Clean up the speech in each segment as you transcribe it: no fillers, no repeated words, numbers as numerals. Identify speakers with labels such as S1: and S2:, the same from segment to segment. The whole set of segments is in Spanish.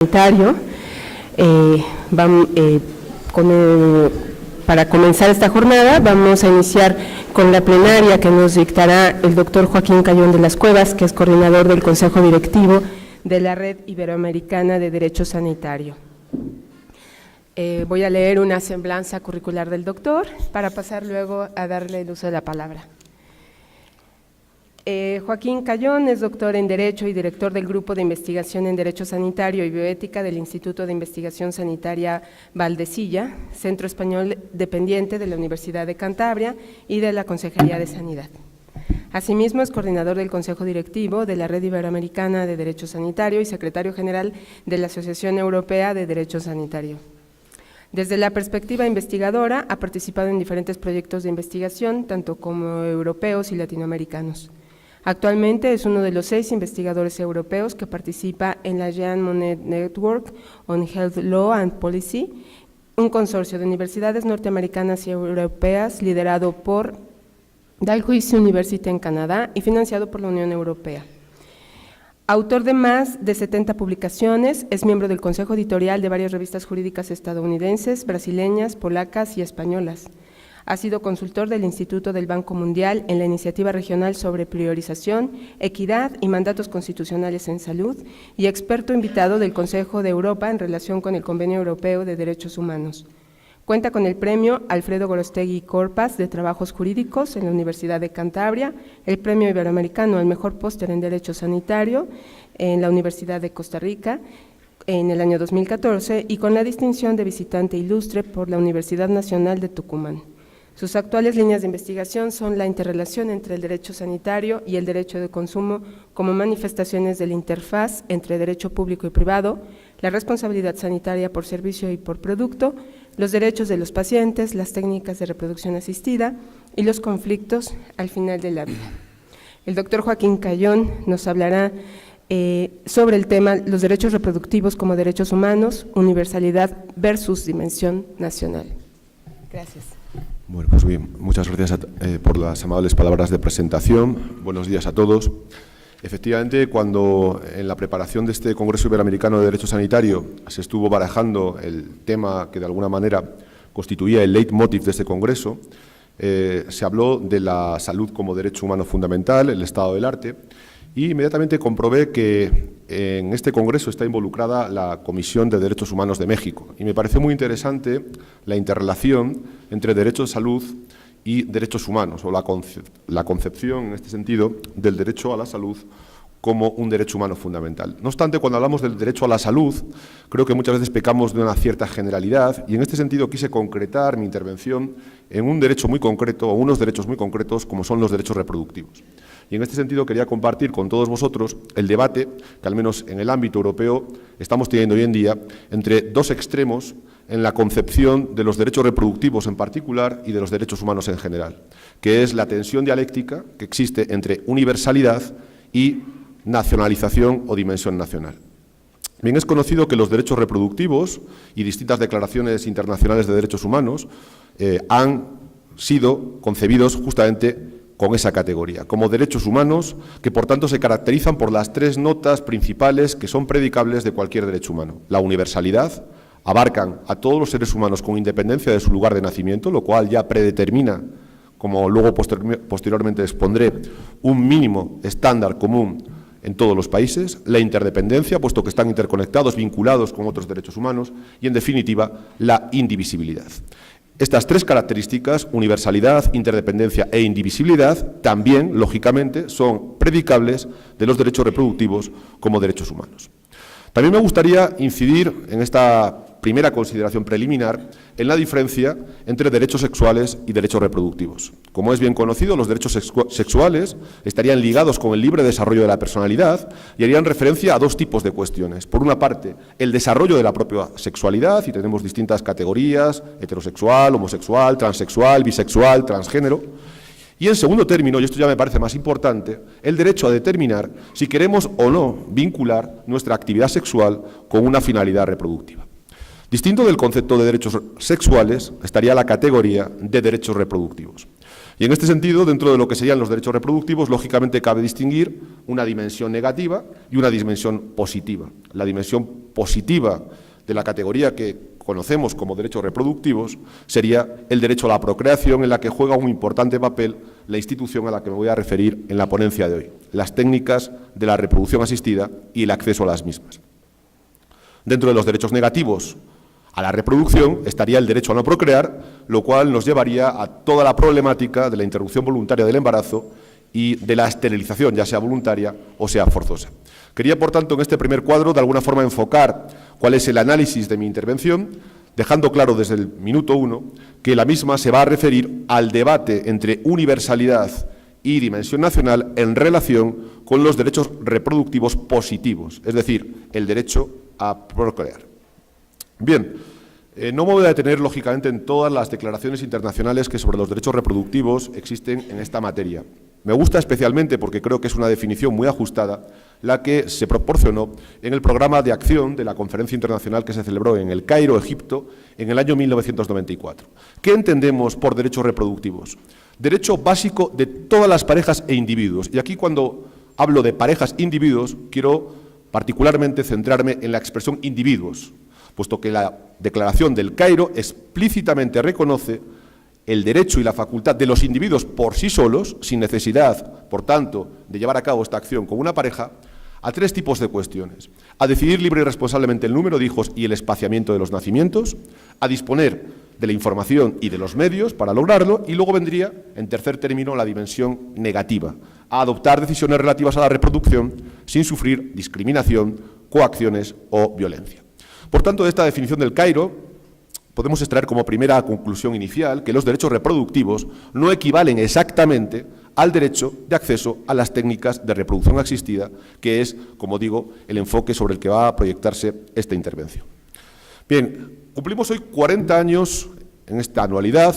S1: Sanitario. Para comenzar esta jornada vamos a iniciar con la plenaria que nos dictará el doctor Joaquín Cayón de las Cuevas, que es coordinador del Consejo Directivo de la Red Iberoamericana de Derecho Sanitario. Voy a leer una semblanza curricular del doctor para pasar luego a darle el uso de la palabra. Joaquín Cayón es doctor en Derecho y director del Grupo de Investigación en Derecho Sanitario y Bioética del Instituto de Investigación Sanitaria Valdecilla, centro español dependiente de la Universidad de Cantabria y de la Consejería de Sanidad. Asimismo, es coordinador del Consejo Directivo de la Red Iberoamericana de Derecho Sanitario y secretario general de la Asociación Europea de Derecho Sanitario. Desde la perspectiva investigadora, ha participado en diferentes proyectos de investigación, tanto como europeos y latinoamericanos. Actualmente es uno de los 6 investigadores europeos que participa en la Jean Monnet Network on Health Law and Policy, un consorcio de universidades norteamericanas y europeas liderado por Dalhousie University en Canadá y financiado por la Unión Europea. Autor de más de 70 publicaciones, es miembro del consejo editorial de varias revistas jurídicas estadounidenses, brasileñas, polacas y españolas. Ha sido consultor del Instituto del Banco Mundial en la Iniciativa Regional sobre Priorización, Equidad y Mandatos Constitucionales en Salud y experto invitado del Consejo de Europa en relación con el Convenio Europeo de Derechos Humanos. Cuenta con el premio Alfredo Gorostegui Corpas de Trabajos Jurídicos en la Universidad de Cantabria, el premio iberoamericano al mejor póster en Derecho Sanitario en la Universidad de Costa Rica en el año 2014 y con la distinción de visitante ilustre por la Universidad Nacional de Tucumán. Sus actuales líneas de investigación son la interrelación entre el derecho sanitario y el derecho de consumo como manifestaciones de la interfaz entre derecho público y privado, la responsabilidad sanitaria por servicio y por producto, los derechos de los pacientes, las técnicas de reproducción asistida y los conflictos al final de la vida. El doctor Joaquín Cayón nos hablará sobre el tema los derechos reproductivos como derechos humanos, universalidad versus dimensión nacional. Gracias.
S2: Bueno, pues bien, muchas gracias por las amables palabras de presentación. Buenos días a todos. Efectivamente, cuando en la preparación de este Congreso Iberoamericano de Derecho Sanitario se estuvo barajando el tema que de alguna manera constituía el leitmotiv de este Congreso, se habló de la salud como derecho humano fundamental, el estado del arte, y inmediatamente comprobé que en este Congreso está involucrada la Comisión de Derechos Humanos de México. Y me pareció muy interesante la interrelación entre derecho de salud y derechos humanos, o la concepción, en este sentido, del derecho a la salud como un derecho humano fundamental. No obstante, cuando hablamos del derecho a la salud, creo que muchas veces pecamos de una cierta generalidad y en este sentido quise concretar mi intervención en un derecho muy concreto, o unos derechos muy concretos, como son los derechos reproductivos. Y en este sentido quería compartir con todos vosotros el debate que, al menos en el ámbito europeo, estamos teniendo hoy en día entre dos extremos en la concepción de los derechos reproductivos en particular y de los derechos humanos en general, que es la tensión dialéctica que existe entre universalidad y nacionalización o dimensión nacional. Bien es conocido que los derechos reproductivos y distintas declaraciones internacionales de derechos humanos han sido concebidos justamente con esa categoría, como derechos humanos que por tanto se caracterizan por las 3 notas principales que son predicables de cualquier derecho humano. La universalidad, abarcan a todos los seres humanos con independencia de su lugar de nacimiento, lo cual ya predetermina, como luego posteriormente expondré, un mínimo estándar común en todos los países, la interdependencia, puesto que están interconectados, vinculados con otros derechos humanos, y en definitiva, la indivisibilidad. Estas 3 características, universalidad, interdependencia e indivisibilidad, también, lógicamente, son predicables de los derechos reproductivos como derechos humanos. También me gustaría incidir en esta primera consideración preliminar en la diferencia entre derechos sexuales y derechos reproductivos. Como es bien conocido, los derechos sexuales estarían ligados con el libre desarrollo de la personalidad y harían referencia a 2 tipos de cuestiones. Por una parte, el desarrollo de la propia sexualidad, y tenemos distintas categorías: heterosexual, homosexual, transexual, bisexual, transgénero. Y en segundo término, y esto ya me parece más importante, el derecho a determinar si queremos o no vincular nuestra actividad sexual con una finalidad reproductiva. Distinto del concepto de derechos sexuales estaría la categoría de derechos reproductivos. Y en este sentido, dentro de lo que serían los derechos reproductivos, lógicamente cabe distinguir una dimensión negativa y una dimensión positiva. La dimensión positiva de la categoría que conocemos como derechos reproductivos sería el derecho a la procreación, en la que juega un importante papel la institución a la que me voy a referir en la ponencia de hoy, las técnicas de la reproducción asistida y el acceso a las mismas. Dentro de los derechos negativos a la reproducción estaría el derecho a no procrear, lo cual nos llevaría a toda la problemática de la interrupción voluntaria del embarazo y de la esterilización, ya sea voluntaria o sea forzosa. Quería, por tanto, en este primer cuadro, de alguna forma, enfocar cuál es el análisis de mi intervención, dejando claro desde el minuto 1 que la misma se va a referir al debate entre universalidad y dimensión nacional en relación con los derechos reproductivos positivos, es decir, el derecho a procrear. Bien, no me voy a detener, lógicamente, en todas las declaraciones internacionales que sobre los derechos reproductivos existen en esta materia. Me gusta especialmente, porque creo que es una definición muy ajustada, la que se proporcionó en el programa de acción de la conferencia internacional que se celebró en El Cairo, Egipto, en el año 1994. ¿Qué entendemos por derechos reproductivos? Derecho básico de todas las parejas e individuos. Y aquí, cuando hablo de parejas e individuos, quiero particularmente centrarme en la expresión individuos, puesto que la Declaración del Cairo explícitamente reconoce el derecho y la facultad de los individuos por sí solos, sin necesidad, por tanto, de llevar a cabo esta acción con una pareja, a tres tipos de cuestiones: a decidir libre y responsablemente el número de hijos y el espaciamiento de los nacimientos, a disponer de la información y de los medios para lograrlo, y luego vendría, en tercer término, la dimensión negativa, a adoptar decisiones relativas a la reproducción sin sufrir discriminación, coacciones o violencia. Por tanto, de esta definición del Cairo, podemos extraer como primera conclusión inicial que los derechos reproductivos no equivalen exactamente al derecho de acceso a las técnicas de reproducción asistida, que es, como digo, el enfoque sobre el que va a proyectarse esta intervención. Bien, cumplimos hoy 40 años en esta anualidad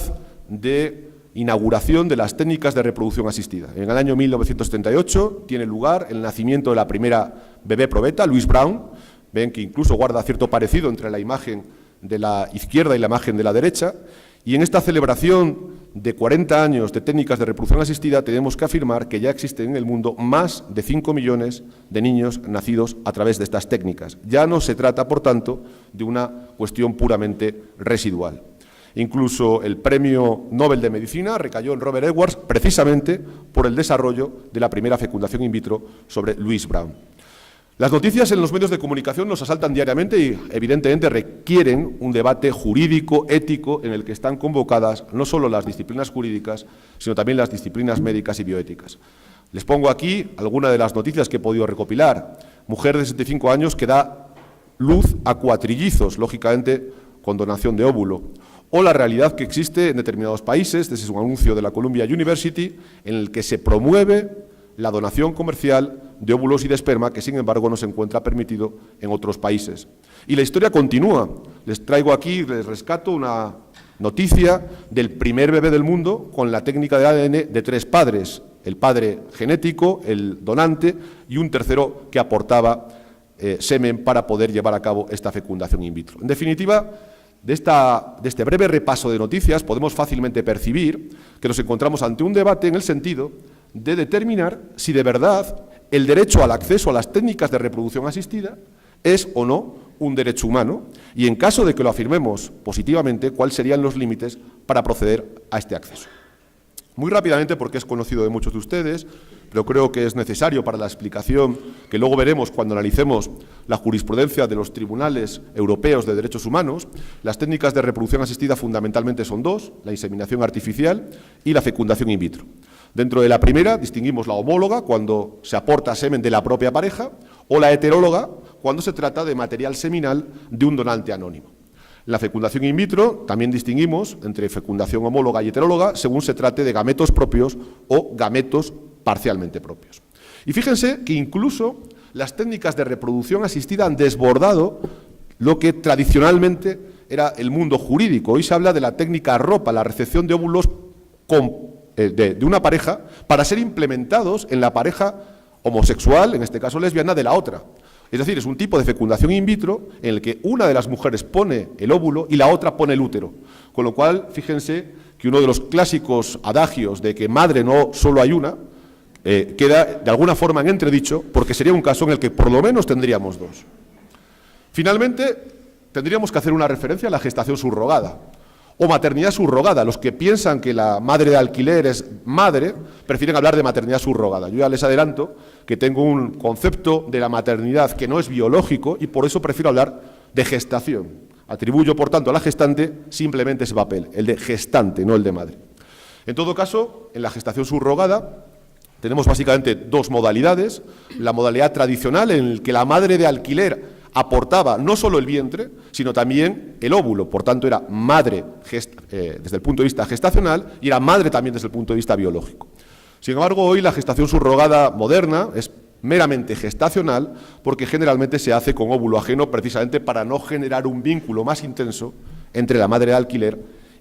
S2: de inauguración de las técnicas de reproducción asistida. En el año 1978 tiene lugar el nacimiento de la primera bebé probeta, Louise Brown. Ven que incluso guarda cierto parecido entre la imagen de la izquierda y la imagen de la derecha, y en esta celebración de 40 años de técnicas de reproducción asistida tenemos que afirmar que ya existen en el mundo más de 5 millones de niños nacidos a través de estas técnicas. Ya no se trata, por tanto, de una cuestión puramente residual. Incluso el Premio Nobel de Medicina recayó en Robert Edwards precisamente por el desarrollo de la primera fecundación in vitro sobre Louise Brown. Las noticias en los medios de comunicación nos asaltan diariamente y, evidentemente, requieren un debate jurídico, ético, en el que están convocadas no solo las disciplinas jurídicas, sino también las disciplinas médicas y bioéticas. Les pongo aquí algunas de las noticias que he podido recopilar. Mujer de 65 años que da luz a cuatrillizos, lógicamente con donación de óvulo. O la realidad que existe en determinados países, desde un anuncio de la Columbia University, en el que se promueve la donación comercial de óvulos y de esperma, que sin embargo no se encuentra permitido en otros países. Y la historia continúa. Les traigo aquí, les rescato una noticia del primer bebé del mundo con la técnica del ADN de 3 padres, el padre genético, el donante y un tercero que aportaba semen para poder llevar a cabo esta fecundación in vitro. En definitiva, de este breve repaso de noticias podemos fácilmente percibir que nos encontramos ante un debate en el sentido de determinar si de verdad el derecho al acceso a las técnicas de reproducción asistida es o no un derecho humano y, en caso de que lo afirmemos positivamente, cuáles serían los límites para proceder a este acceso. Muy rápidamente, porque es conocido de muchos de ustedes, pero creo que es necesario para la explicación que luego veremos cuando analicemos la jurisprudencia de los tribunales europeos de derechos humanos, las técnicas de reproducción asistida fundamentalmente son 2, la inseminación artificial y la fecundación in vitro. Dentro de la primera distinguimos la homóloga, cuando se aporta semen de la propia pareja, o la heteróloga, cuando se trata de material seminal de un donante anónimo. En la fecundación in vitro también distinguimos entre fecundación homóloga y heteróloga según se trate de gametos propios o gametos parcialmente propios. Y fíjense que incluso las técnicas de reproducción asistida han desbordado lo que tradicionalmente era el mundo jurídico. Hoy se habla de la técnica ROPA, la recepción de óvulos de una pareja para ser implementados en la pareja homosexual, en este caso lesbiana, de la otra. Es decir, es un tipo de fecundación in vitro en el que una de las mujeres pone el óvulo y la otra pone el útero. Con lo cual, fíjense que uno de los clásicos adagios de que madre no solo hay una, queda de alguna forma en entredicho, porque sería un caso en el que por lo menos tendríamos dos. Finalmente, tendríamos que hacer una referencia a la gestación subrogada o maternidad subrogada. Los que piensan que la madre de alquiler es madre, prefieren hablar de maternidad subrogada. Yo ya les adelanto que tengo un concepto de la maternidad que no es biológico y por eso prefiero hablar de gestación. Atribuyo, por tanto, a la gestante simplemente ese papel, el de gestante, no el de madre. En todo caso, en la gestación subrogada tenemos básicamente dos modalidades. La modalidad tradicional, en la que la madre de alquiler aportaba no solo el vientre, sino también el óvulo. Por tanto, era madre desde el punto de vista gestacional y era madre también desde el punto de vista biológico. Sin embargo, hoy la gestación subrogada moderna es meramente gestacional porque generalmente se hace con óvulo ajeno precisamente para no generar un vínculo más intenso entre la madre de alquiler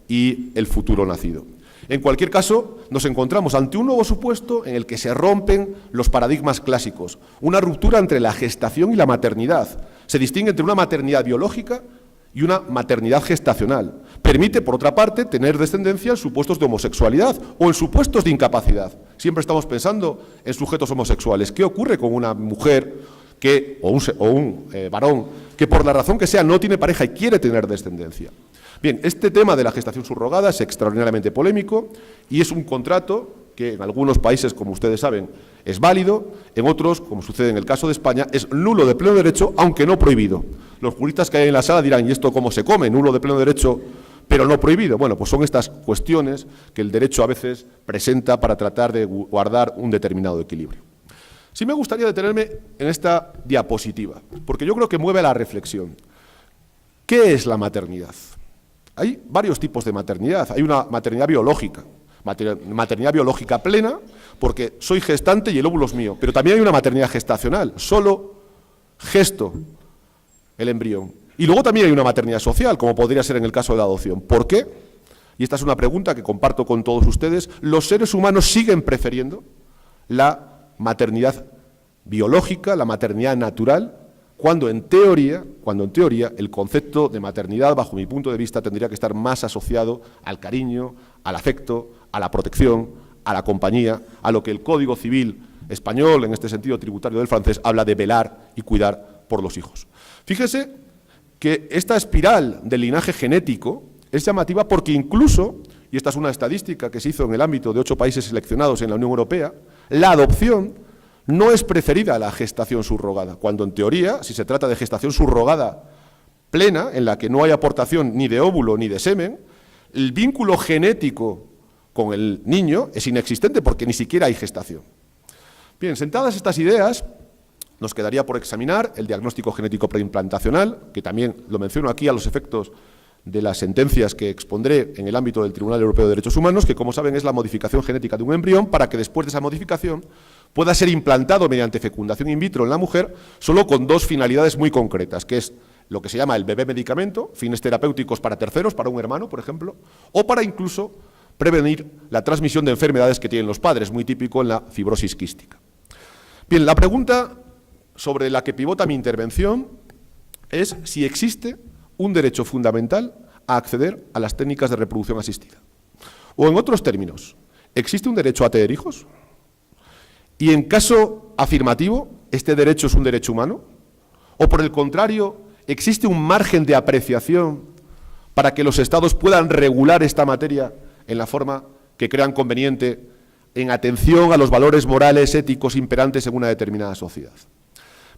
S2: y el futuro nacido. En cualquier caso, nos encontramos ante un nuevo supuesto en el que se rompen los paradigmas clásicos, una ruptura entre la gestación y la maternidad. Se distingue entre una maternidad biológica y una maternidad gestacional. Permite, por otra parte, tener descendencia en supuestos de homosexualidad o en supuestos de incapacidad. Siempre estamos pensando en sujetos homosexuales. ¿Qué ocurre con una mujer o un varón que por la razón que sea no tiene pareja y quiere tener descendencia? Bien, este tema de la gestación subrogada es extraordinariamente polémico y es un contrato que en algunos países, como ustedes saben, es válido, en otros, como sucede en el caso de España, es nulo de pleno derecho, aunque no prohibido. Los juristas que hay en la sala dirán, ¿y esto cómo se come? Nulo de pleno derecho, pero no prohibido. Bueno, pues son estas cuestiones que el derecho a veces presenta para tratar de guardar un determinado equilibrio. Sí me gustaría detenerme en esta diapositiva, porque yo creo que mueve la reflexión. ¿Qué es la maternidad? Hay varios tipos de maternidad. Hay una maternidad biológica, maternidad biológica plena, porque soy gestante y el óvulo es mío, pero también hay una maternidad gestacional, solo gesto el embrión. Y luego también hay una maternidad social, como podría ser en el caso de la adopción. ¿Por qué? Y esta es una pregunta que comparto con todos ustedes. Los seres humanos siguen prefiriendo la maternidad biológica, la maternidad natural, cuando en teoría el concepto de maternidad, bajo mi punto de vista, tendría que estar más asociado al cariño, al afecto, a la protección, a la compañía, a lo que el Código Civil español, en este sentido tributario del francés, habla de velar y cuidar por los hijos. Fíjese que esta espiral del linaje genético es llamativa porque incluso, y esta es una estadística que se hizo en el ámbito de 8 países seleccionados en la Unión Europea, la adopción no es preferida a la gestación subrogada, cuando en teoría, si se trata de gestación subrogada plena, en la que no hay aportación ni de óvulo ni de semen, el vínculo genético con el niño es inexistente porque ni siquiera hay gestación. Bien, sentadas estas ideas, nos quedaría por examinar el diagnóstico genético preimplantacional, que también lo menciono aquí a los efectos de las sentencias que expondré en el ámbito del Tribunal Europeo de Derechos Humanos, que como saben es la modificación genética de un embrión para que después de esa modificación pueda ser implantado mediante fecundación in vitro en la mujer, solo con dos finalidades muy concretas, que es lo que se llama el bebé medicamento, fines terapéuticos para terceros, para un hermano, por ejemplo, o para incluso prevenir la transmisión de enfermedades que tienen los padres, muy típico en la fibrosis quística. Bien, la pregunta sobre la que pivota mi intervención es si existe un derecho fundamental a acceder a las técnicas de reproducción asistida. O en otros términos, ¿existe un derecho a tener hijos? Y en caso afirmativo, ¿este derecho es un derecho humano? ¿O por el contrario, existe un margen de apreciación para que los Estados puedan regular esta materia en la forma que crean conveniente en atención a los valores morales, éticos imperantes en una determinada sociedad?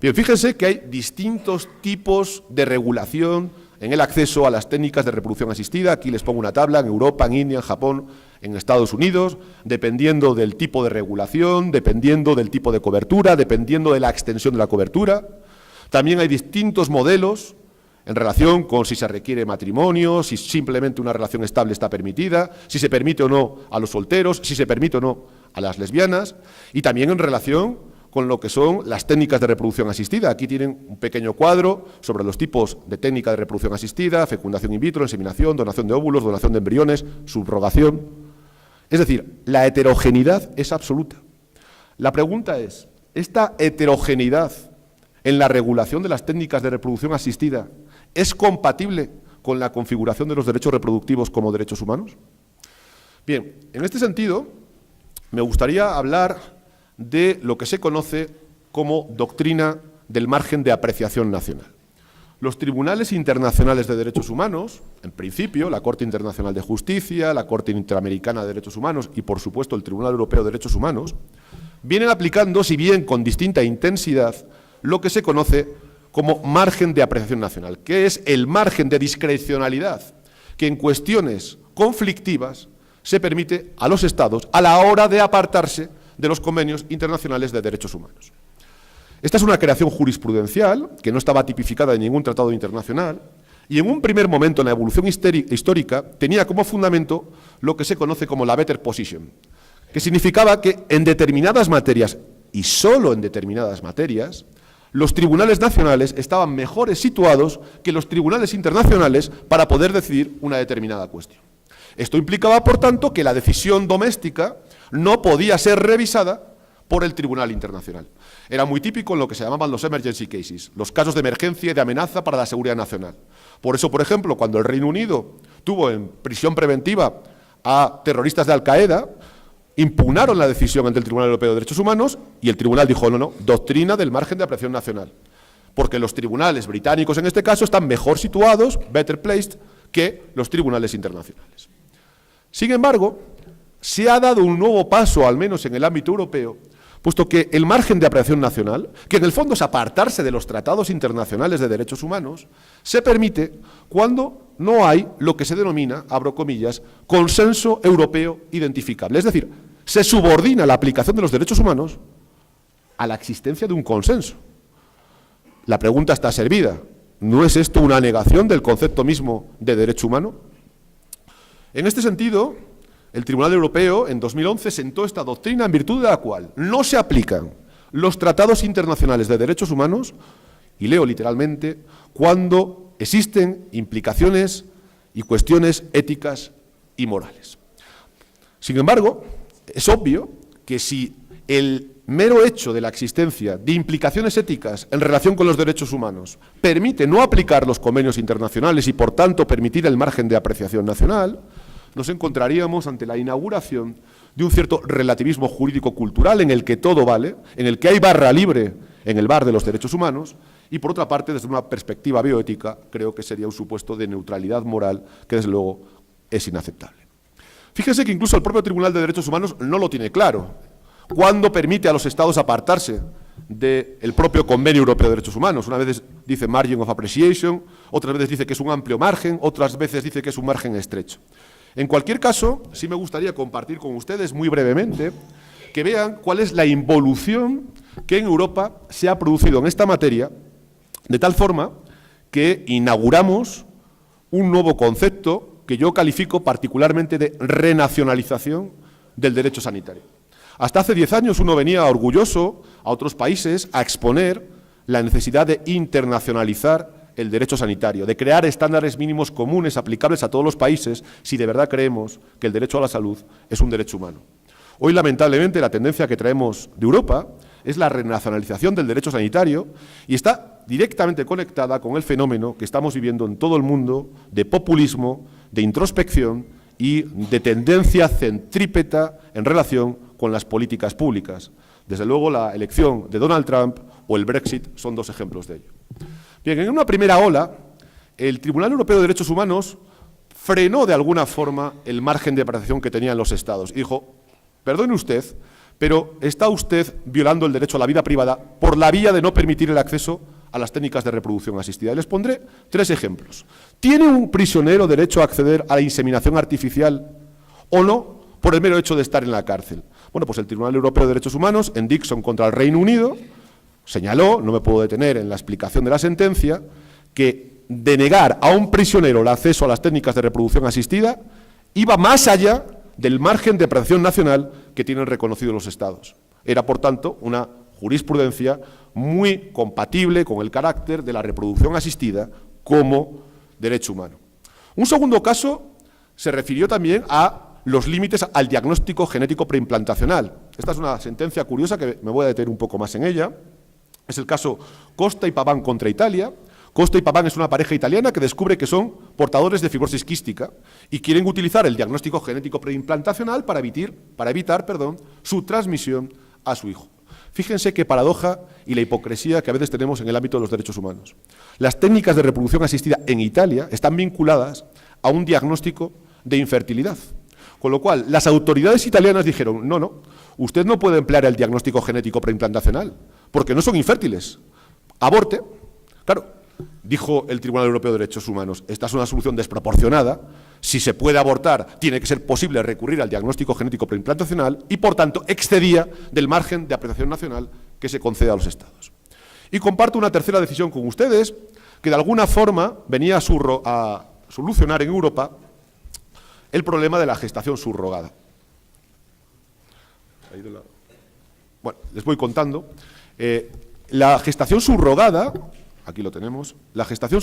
S2: Bien, fíjense que hay distintos tipos de regulación en el acceso a las técnicas de reproducción asistida. Aquí les pongo una tabla, en Europa, en India, en Japón, en Estados Unidos, dependiendo del tipo de regulación, dependiendo del tipo de cobertura, dependiendo de la extensión de la cobertura. También hay distintos modelos en relación con si se requiere matrimonio, si simplemente una relación estable está permitida, si se permite o no a los solteros, si se permite o no a las lesbianas, y también en relación con lo que son las técnicas de reproducción asistida. Aquí tienen un pequeño cuadro sobre los tipos de técnica de reproducción asistida: fecundación in vitro, inseminación, donación de óvulos, donación de embriones, subrogación. Es decir, la heterogeneidad es absoluta. La pregunta es, ¿esta heterogeneidad en la regulación de las técnicas de reproducción asistida es compatible con la configuración de los derechos reproductivos como derechos humanos? Bien, en este sentido, me gustaría hablar de lo que se conoce como doctrina del margen de apreciación nacional. Los tribunales internacionales de derechos humanos, en principio, la Corte Internacional de Justicia, la Corte Interamericana de Derechos Humanos y, por supuesto, el Tribunal Europeo de Derechos Humanos, vienen aplicando, si bien con distinta intensidad, lo que se conoce como margen de apreciación nacional, que es el margen de discrecionalidad que en cuestiones conflictivas se permite a los Estados a la hora de apartarse de los convenios internacionales de derechos humanos. Esta es una creación jurisprudencial que no estaba tipificada en ningún tratado internacional y en un primer momento en la evolución histórica tenía como fundamento lo que se conoce como la better position, que significaba que en determinadas materias, y solo en determinadas materias, los tribunales nacionales estaban mejores situados que los tribunales internacionales para poder decidir una determinada cuestión. Esto implicaba, por tanto, que la decisión doméstica no podía ser revisada por el Tribunal Internacional. Era muy típico en lo que se llamaban los emergency cases, los casos de emergencia y de amenaza para la seguridad nacional. Por eso, por ejemplo, cuando el Reino Unido tuvo en prisión preventiva a terroristas de Al-Qaeda, impugnaron la decisión ante el Tribunal Europeo de Derechos Humanos y el tribunal dijo, no, doctrina del margen de apreciación nacional, porque los tribunales británicos en este caso están mejor situados, better placed, que los tribunales internacionales. Sin embargo, se ha dado un nuevo paso, al menos en el ámbito europeo, puesto que el margen de apreciación nacional, que en el fondo es apartarse de los tratados internacionales de derechos humanos, se permite cuando no hay lo que se denomina, abro comillas, consenso europeo identificable. Es decir, se subordina la aplicación de los derechos humanos a la existencia de un consenso. La pregunta está servida. ¿No es esto una negación del concepto mismo de derecho humano? En este sentido, el Tribunal Europeo en 2011 sentó esta doctrina en virtud de la cual no se aplican los tratados internacionales de derechos humanos, y leo literalmente, cuando existen implicaciones y cuestiones éticas y morales. Sin embargo, es obvio que si el mero hecho de la existencia de implicaciones éticas en relación con los derechos humanos permite no aplicar los convenios internacionales y, por tanto, permitir el margen de apreciación nacional, nos encontraríamos ante la inauguración de un cierto relativismo jurídico-cultural en el que todo vale, en el que hay barra libre en el bar de los derechos humanos y, por otra parte, desde una perspectiva bioética, creo que sería un supuesto de neutralidad moral que, desde luego, es inaceptable. Fíjense que incluso el propio Tribunal de Derechos Humanos no lo tiene claro. ¿Cuándo permite a los Estados apartarse del propio Convenio Europeo de Derechos Humanos? Una vez dice margin of appreciation, otras veces dice que es un amplio margen, otras veces dice que es un margen estrecho. En cualquier caso, sí me gustaría compartir con ustedes muy brevemente que vean cuál es la involución que en Europa se ha producido en esta materia, de tal forma que inauguramos un nuevo concepto que yo califico particularmente de renacionalización del derecho sanitario. Hasta hace 10 años uno venía orgulloso a otros países a exponer la necesidad de internacionalizar el derecho sanitario, de crear estándares mínimos comunes aplicables a todos los países si de verdad creemos que el derecho a la salud es un derecho humano. Hoy, lamentablemente, la tendencia que traemos de Europa es la renacionalización del derecho sanitario y está directamente conectada con el fenómeno que estamos viviendo en todo el mundo de populismo, de introspección y de tendencia centrípeta en relación con las políticas públicas. Desde luego, la elección de Donald Trump o el Brexit son dos ejemplos de ello. Bien, en una primera ola, el Tribunal Europeo de Derechos Humanos frenó de alguna forma el margen de apreciación que tenían los Estados y dijo, perdone usted, pero está usted violando el derecho a la vida privada por la vía de no permitir el acceso a las técnicas de reproducción asistida. Y les pondré 3 ejemplos. ¿Tiene un prisionero derecho a acceder a la inseminación artificial o no por el mero hecho de estar en la cárcel? Bueno, pues el Tribunal Europeo de Derechos Humanos, en Dixon contra el Reino Unido, señaló, no me puedo detener en la explicación de la sentencia, que denegar a un prisionero el acceso a las técnicas de reproducción asistida iba más allá del margen de apreciación nacional que tienen reconocido los Estados. Era, por tanto, una jurisprudencia muy compatible con el carácter de la reproducción asistida como derecho humano. Un segundo caso se refirió también a los límites al diagnóstico genético preimplantacional. Esta es una sentencia curiosa que me voy a detener un poco más en ella. Es el caso Costa y Paván contra Italia, Costa y Paván es una pareja italiana que descubre que son portadores de fibrosis quística y quieren utilizar el diagnóstico genético preimplantacional para evitar su transmisión a su hijo. Fíjense qué paradoja y la hipocresía que a veces tenemos en el ámbito de los derechos humanos. Las técnicas de reproducción asistida en Italia están vinculadas a un diagnóstico de infertilidad. Con lo cual, las autoridades italianas dijeron, no, usted no puede emplear el diagnóstico genético preimplantacional, porque no son infértiles. Aborte. Claro, dijo el Tribunal Europeo de Derechos Humanos, esta es una solución desproporcionada. Si se puede abortar, tiene que ser posible recurrir al diagnóstico genético preimplantacional y, por tanto, excedía del margen de apreciación nacional que se concede a los Estados. Y comparto una tercera decisión con ustedes, que de alguna forma venía a solucionar en Europa el problema de la gestación subrogada. Bueno, les voy contando. La gestación subrogada, aquí lo tenemos, la gestación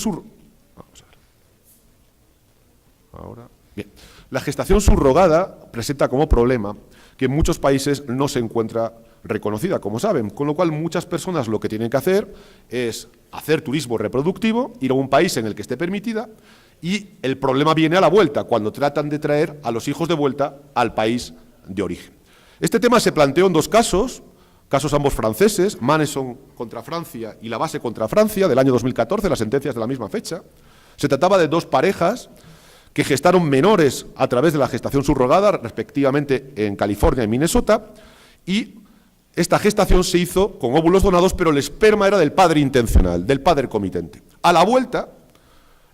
S2: La gestación subrogada presenta como problema que en muchos países no se encuentra reconocida, como saben, con lo cual muchas personas lo que tienen que hacer es hacer turismo reproductivo, ir a un país en el que esté permitida, y el problema viene a la vuelta, cuando tratan de traer a los hijos de vuelta al país de origen. Este tema se planteó en dos casos ambos franceses, Manesson contra Francia y Labase contra Francia, del año 2014, las sentencias de la misma fecha. Se trataba de dos parejas que gestaron menores a través de la gestación subrogada, respectivamente en California y Minnesota, y esta gestación se hizo con óvulos donados, pero el esperma era del padre intencional, del padre comitente. A la vuelta,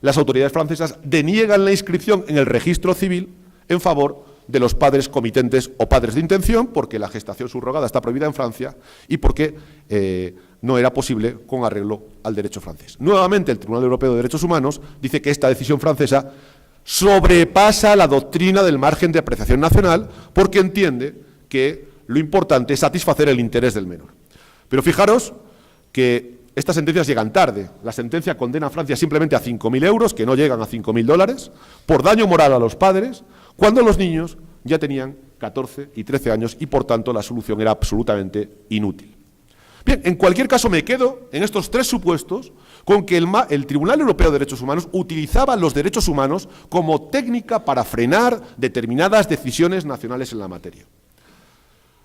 S2: las autoridades francesas deniegan la inscripción en el registro civil en favor de los padres comitentes o padres de intención, porque la gestación subrogada está prohibida en Francia y porque no era posible con arreglo al derecho francés. Nuevamente, el Tribunal Europeo de Derechos Humanos dice que esta decisión francesa sobrepasa la doctrina del margen de apreciación nacional, porque entiende que lo importante es satisfacer el interés del menor. Pero fijaros que estas sentencias llegan tarde. La sentencia condena a Francia simplemente a 5.000 euros, que no llegan a 5.000 dólares, por daño moral a los padres, cuando los niños ya tenían 14 y 13 años y, por tanto, la solución era absolutamente inútil. Bien, en cualquier caso me quedo en estos tres supuestos con que el Tribunal Europeo de Derechos Humanos utilizaba los derechos humanos como técnica para frenar determinadas decisiones nacionales en la materia.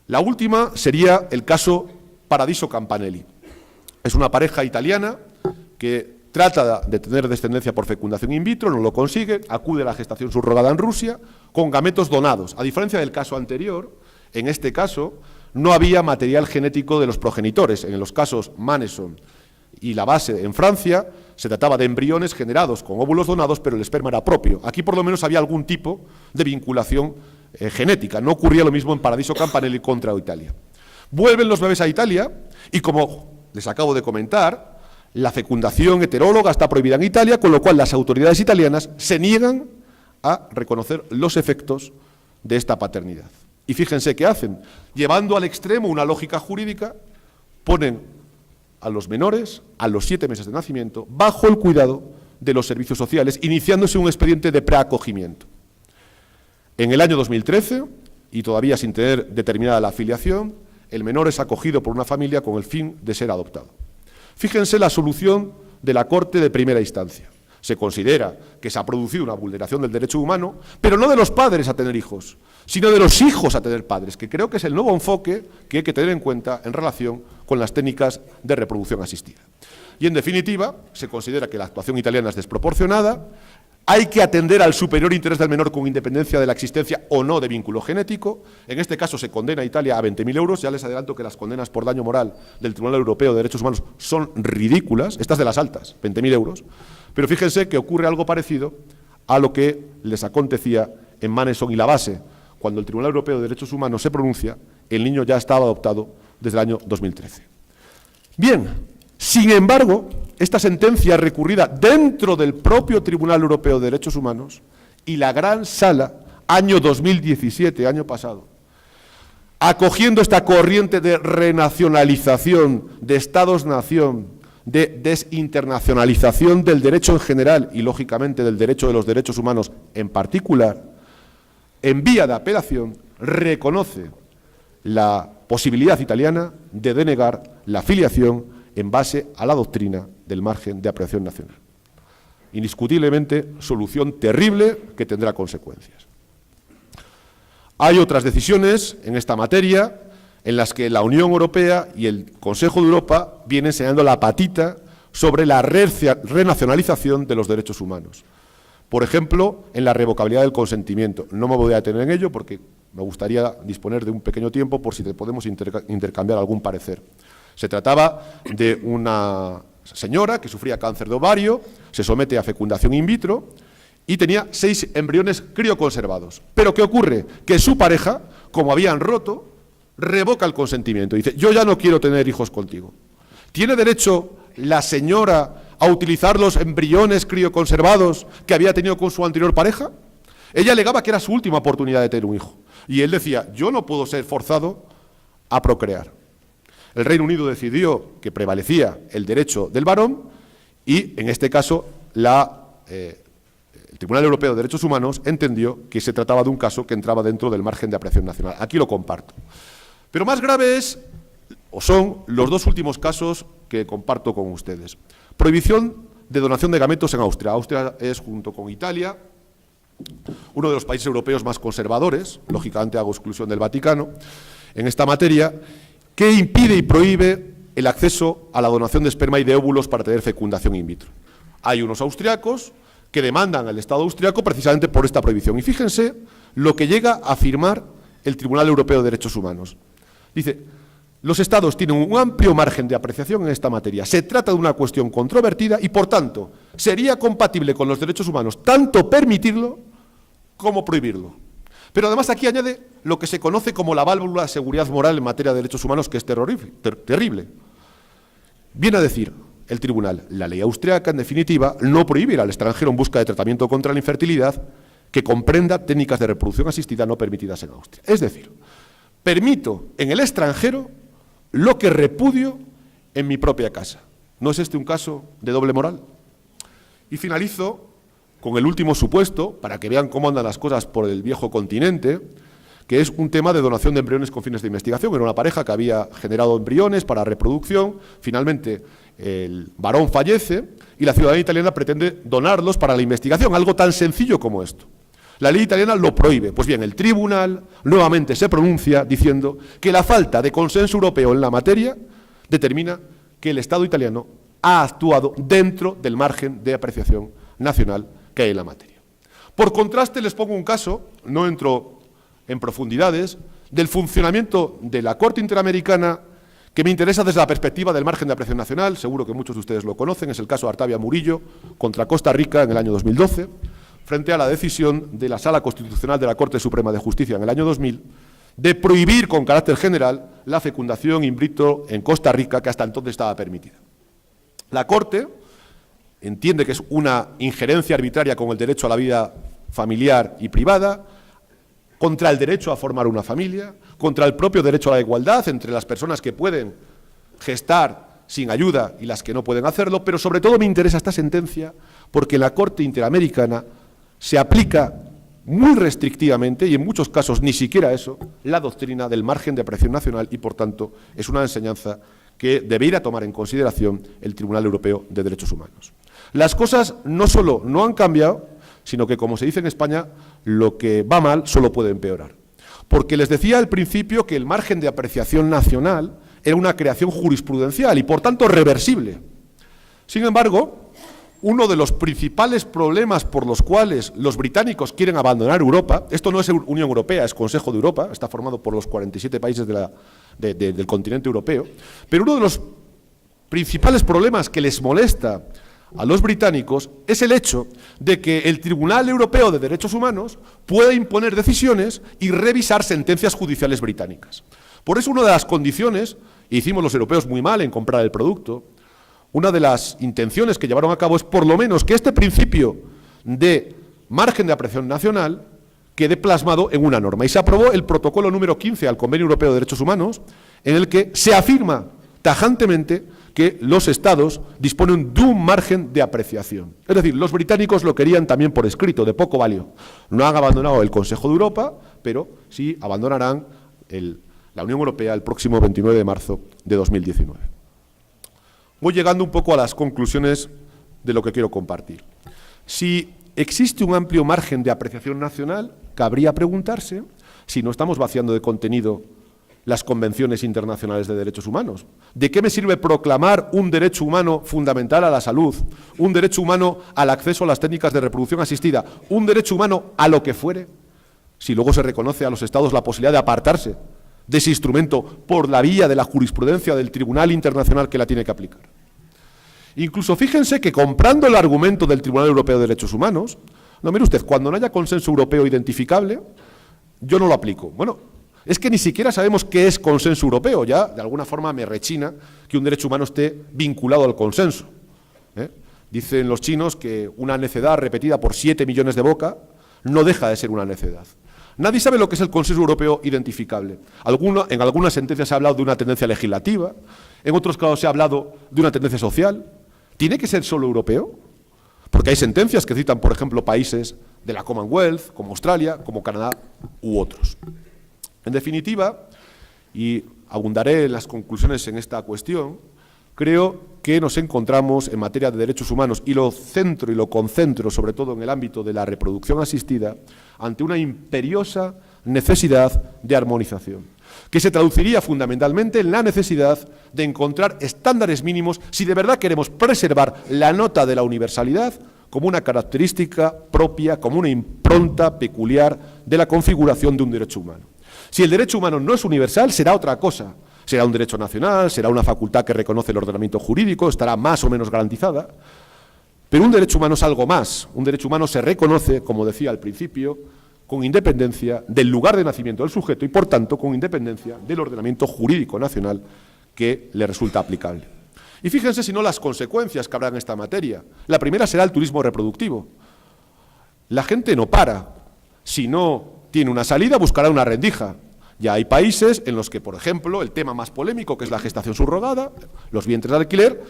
S2: La última sería el caso Paradiso Campanelli. Es una pareja italiana que trata de tener descendencia por fecundación in vitro, no lo consigue, acude a la gestación subrogada en Rusia con gametos donados. A diferencia del caso anterior, en este caso no había material genético de los progenitores. En los casos Manesson y Labase en Francia se trataba de embriones generados con óvulos donados, pero el esperma era propio. Aquí por lo menos había algún tipo de vinculación genética. No ocurría lo mismo en Paradiso Campanelli contra Italia. Vuelven los bebés a Italia y, como les acabo de comentar, la fecundación heteróloga está prohibida en Italia, con lo cual las autoridades italianas se niegan a reconocer los efectos de esta paternidad. Y fíjense qué hacen. Llevando al extremo una lógica jurídica, ponen a los menores a los 7 meses de nacimiento bajo el cuidado de los servicios sociales, iniciándose un expediente de preacogimiento. En el año 2013, y todavía sin tener determinada la afiliación, el menor es acogido por una familia con el fin de ser adoptado. Fíjense la solución de la Corte de primera instancia. Se considera que se ha producido una vulneración del derecho humano, pero no de los padres a tener hijos, sino de los hijos a tener padres, que creo que es el nuevo enfoque que hay que tener en cuenta en relación con las técnicas de reproducción asistida. Y, en definitiva, se considera que la actuación italiana es desproporcionada. Hay que atender al superior interés del menor con independencia de la existencia o no de vínculo genético. En este caso se condena a Italia a 20.000 euros. Ya les adelanto que las condenas por daño moral del Tribunal Europeo de Derechos Humanos son ridículas, estas de las altas, 20.000 euros. Pero fíjense que ocurre algo parecido a lo que les acontecía en Manesson y Labase. Cuando el Tribunal Europeo de Derechos Humanos se pronuncia, el niño ya estaba adoptado desde el año 2013. Bien, sin embargo, esta sentencia recurrida dentro del propio Tribunal Europeo de Derechos Humanos y la Gran Sala, año 2017, año pasado, acogiendo esta corriente de renacionalización de Estados-nación, de desinternacionalización del derecho en general y, lógicamente, del derecho de los derechos humanos en particular, en vía de apelación, reconoce la posibilidad italiana de denegar la filiación en base a la doctrina del margen de apreciación nacional. Indiscutiblemente, solución terrible que tendrá consecuencias. Hay otras decisiones en esta materia en las que la Unión Europea y el Consejo de Europa vienen enseñando la patita sobre la renacionalización de los derechos humanos. Por ejemplo, en la revocabilidad del consentimiento. No me voy a detener en ello porque me gustaría disponer de un pequeño tiempo por si podemos intercambiar algún parecer. Se trataba de una señora que sufría cáncer de ovario, se somete a fecundación in vitro y tenía 6 embriones crioconservados. Pero ¿qué ocurre? Que su pareja, como habían roto, revoca el consentimiento. Dice, yo ya no quiero tener hijos contigo. ¿Tiene derecho la señora a utilizar los embriones crioconservados que había tenido con su anterior pareja? Ella alegaba que era su última oportunidad de tener un hijo. Y él decía, yo no puedo ser forzado a procrear. El Reino Unido decidió que prevalecía el derecho del varón y, en este caso, el Tribunal Europeo de Derechos Humanos entendió que se trataba de un caso que entraba dentro del margen de apreciación nacional. Aquí lo comparto. Pero más grave son los 2 últimos casos que comparto con ustedes. Prohibición de donación de gametos en Austria. Austria es, junto con Italia, uno de los países europeos más conservadores, lógicamente hago exclusión del Vaticano, en esta materia, que impide y prohíbe el acceso a la donación de esperma y de óvulos para tener fecundación in vitro. Hay unos austriacos que demandan al Estado austriaco precisamente por esta prohibición. Y fíjense lo que llega a afirmar el Tribunal Europeo de Derechos Humanos. Dice, los Estados tienen un amplio margen de apreciación en esta materia. Se trata de una cuestión controvertida y, por tanto, sería compatible con los derechos humanos tanto permitirlo como prohibirlo. Pero además aquí añade lo que se conoce como la válvula de seguridad moral en materia de derechos humanos, que es terrible. Viene a decir el tribunal, la ley austriaca, en definitiva, no prohíbe al extranjero en busca de tratamiento contra la infertilidad que comprenda técnicas de reproducción asistida no permitidas en Austria. Es decir, permito en el extranjero lo que repudio en mi propia casa. ¿No es este un caso de doble moral? Y finalizo con el último supuesto, para que vean cómo andan las cosas por el viejo continente, que es un tema de donación de embriones con fines de investigación. Era una pareja que había generado embriones para reproducción, finalmente el varón fallece y la ciudadanía italiana pretende donarlos para la investigación, algo tan sencillo como esto. La ley italiana lo prohíbe. Pues bien, el tribunal nuevamente se pronuncia diciendo que la falta de consenso europeo en la materia determina que el Estado italiano ha actuado dentro del margen de apreciación nacional que hay en la materia. Por contraste, les pongo un caso, no entro en profundidades, del funcionamiento de la Corte Interamericana que me interesa desde la perspectiva del margen de apreciación nacional. Seguro que muchos de ustedes lo conocen, es el caso de Artavia Murillo contra Costa Rica en el año 2012, frente a la decisión de la Sala Constitucional de la Corte Suprema de Justicia en el año 2000 de prohibir con carácter general la fecundación in vitro en Costa Rica, que hasta entonces estaba permitida. La Corte entiende que es una injerencia arbitraria con el derecho a la vida familiar y privada, contra el derecho a formar una familia, contra el propio derecho a la igualdad entre las personas que pueden gestar sin ayuda y las que no pueden hacerlo, pero sobre todo me interesa esta sentencia porque en la Corte Interamericana se aplica muy restrictivamente, y en muchos casos ni siquiera eso, la doctrina del margen de apreciación nacional y, por tanto, es una enseñanza que debería tomar en consideración el Tribunal Europeo de Derechos Humanos. Las cosas no solo no han cambiado, sino que, como se dice en España, lo que va mal solo puede empeorar. Porque les decía al principio que el margen de apreciación nacional era una creación jurisprudencial y, por tanto, reversible. Sin embargo, uno de los principales problemas por los cuales los británicos quieren abandonar Europa, esto no es Unión Europea, es Consejo de Europa, está formado por los 47 países del continente europeo, pero uno de los principales problemas que les molesta a los británicos es el hecho de que el Tribunal Europeo de Derechos Humanos puede imponer decisiones y revisar sentencias judiciales británicas. Por eso una de las condiciones, y hicimos los europeos muy mal en comprar el producto, una de las intenciones que llevaron a cabo es por lo menos que este principio de margen de apreciación nacional quede plasmado en una norma. Y se aprobó el protocolo número 15 al Convenio Europeo de Derechos Humanos, en el que se afirma tajantemente que los Estados disponen de un margen de apreciación. Es decir, los británicos lo querían también por escrito, de poco valió. No han abandonado el Consejo de Europa, pero sí abandonarán la Unión Europea el próximo 29 de marzo de 2019. voy llegando un poco a las conclusiones de lo que quiero compartir. Si existe un amplio margen de apreciación nacional, cabría preguntarse si no estamos vaciando de contenido las convenciones internacionales de derechos humanos. ¿De qué me sirve proclamar un derecho humano fundamental a la salud, un derecho humano al acceso a las técnicas de reproducción asistida, un derecho humano a lo que fuere, si luego se reconoce a los Estados la posibilidad de apartarse de ese instrumento por la vía de la jurisprudencia del Tribunal Internacional que la tiene que aplicar? Incluso fíjense que comprando el argumento del Tribunal Europeo de Derechos Humanos, no, mire usted, cuando no haya consenso europeo identificable, yo no lo aplico. Bueno, es que ni siquiera sabemos qué es consenso europeo, ya de alguna forma me rechina que un derecho humano esté vinculado al consenso. Dicen los chinos que una necedad repetida por 7 millones de boca no deja de ser una necedad. Nadie sabe lo que es el consenso europeo identificable. En algunas sentencias se ha hablado de una tendencia legislativa, en otros casos se ha hablado de una tendencia social. ¿Tiene que ser solo europeo? Porque hay sentencias que citan, por ejemplo, países de la Commonwealth, como Australia, como Canadá u otros. En definitiva, y abundaré en las conclusiones en esta cuestión, creo que nos encontramos en materia de derechos humanos, y lo centro y lo concentro sobre todo en el ámbito de la reproducción asistida, ante una imperiosa necesidad de armonización, que se traduciría fundamentalmente en la necesidad de encontrar estándares mínimos si de verdad queremos preservar la nota de la universalidad como una característica propia, como una impronta peculiar de la configuración de un derecho humano. Si el derecho humano no es universal, será otra cosa. Será un derecho nacional, será una facultad que reconoce el ordenamiento jurídico, estará más o menos garantizada. Pero un derecho humano es algo más. Un derecho humano se reconoce, como decía al principio, con independencia del lugar de nacimiento del sujeto y, por tanto, con independencia del ordenamiento jurídico nacional que le resulta aplicable. Y fíjense si no las consecuencias que habrá en esta materia. La primera será el turismo reproductivo. La gente no para. Si no tiene una salida, buscará una rendija. Ya hay países en los que, por ejemplo, el tema más polémico, que es la gestación subrogada, los vientres de alquiler,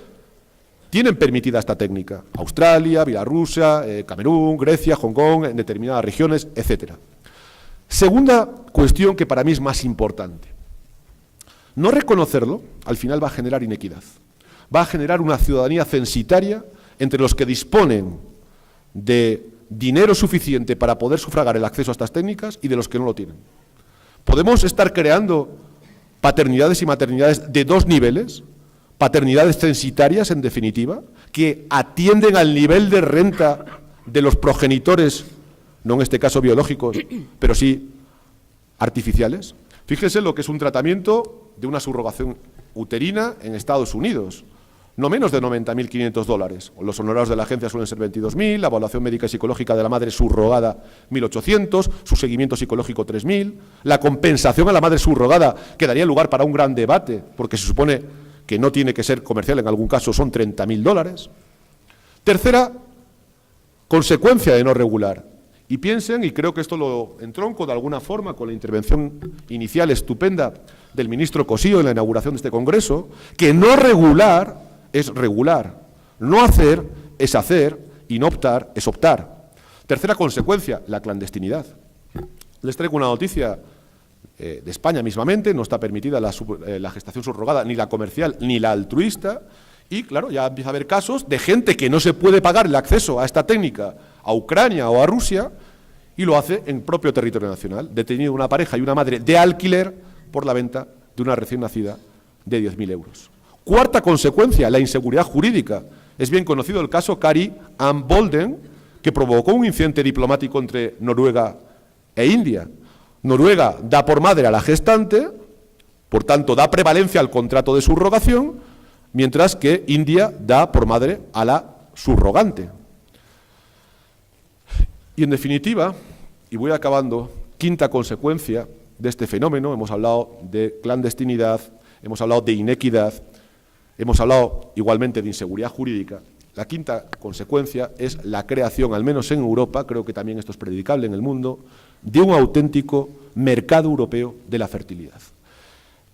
S2: tienen permitida esta técnica. Australia, Bielorrusia, Camerún, Grecia, Hong Kong, en determinadas regiones, etc. Segunda cuestión que para mí es más importante. No reconocerlo, al final va a generar inequidad. Va a generar una ciudadanía censitaria entre los que disponen de dinero suficiente para poder sufragar el acceso a estas técnicas y de los que no lo tienen. Podemos estar creando paternidades y maternidades de dos niveles, paternidades censitarias, en definitiva, que atienden al nivel de renta de los progenitores, no en este caso biológicos, pero sí artificiales. Fíjense lo que es un tratamiento de una subrogación uterina en Estados Unidos. No menos de $90.500. Los honorarios de la agencia suelen ser 22.000, la evaluación médica y psicológica de la madre subrogada 1.800, su seguimiento psicológico 3.000, la compensación a la madre subrogada que daría lugar para un gran debate, porque se supone que no tiene que ser comercial, en algún caso son $30.000. Tercera consecuencia de no regular. Y piensen, y creo que esto lo entronco de alguna forma con la intervención inicial estupenda del ministro Cossío en la inauguración de este congreso, que no regular es regular, no hacer es hacer y no optar es optar. Tercera consecuencia, la clandestinidad. Les traigo una noticia de España mismamente, no está permitida la gestación subrogada, ni la comercial ni la altruista, y claro, ya empieza a haber casos de gente que no se puede pagar el acceso a esta técnica a Ucrania o a Rusia y lo hace en propio territorio nacional, detenido una pareja y una madre de alquiler por la venta de una recién nacida de 10.000 euros. Cuarta consecuencia, la inseguridad jurídica. Es bien conocido el caso Kari Ann Bolden, que provocó un incidente diplomático entre Noruega e India. Noruega da por madre a la gestante, por tanto da prevalencia al contrato de subrogación, mientras que India da por madre a la subrogante. Y en definitiva, y voy acabando, quinta consecuencia de este fenómeno, hemos hablado de clandestinidad, hemos hablado de inequidad, hemos hablado igualmente de inseguridad jurídica. La quinta consecuencia es la creación, al menos en Europa, creo que también esto es predicable en el mundo, de un auténtico mercado europeo de la fertilidad.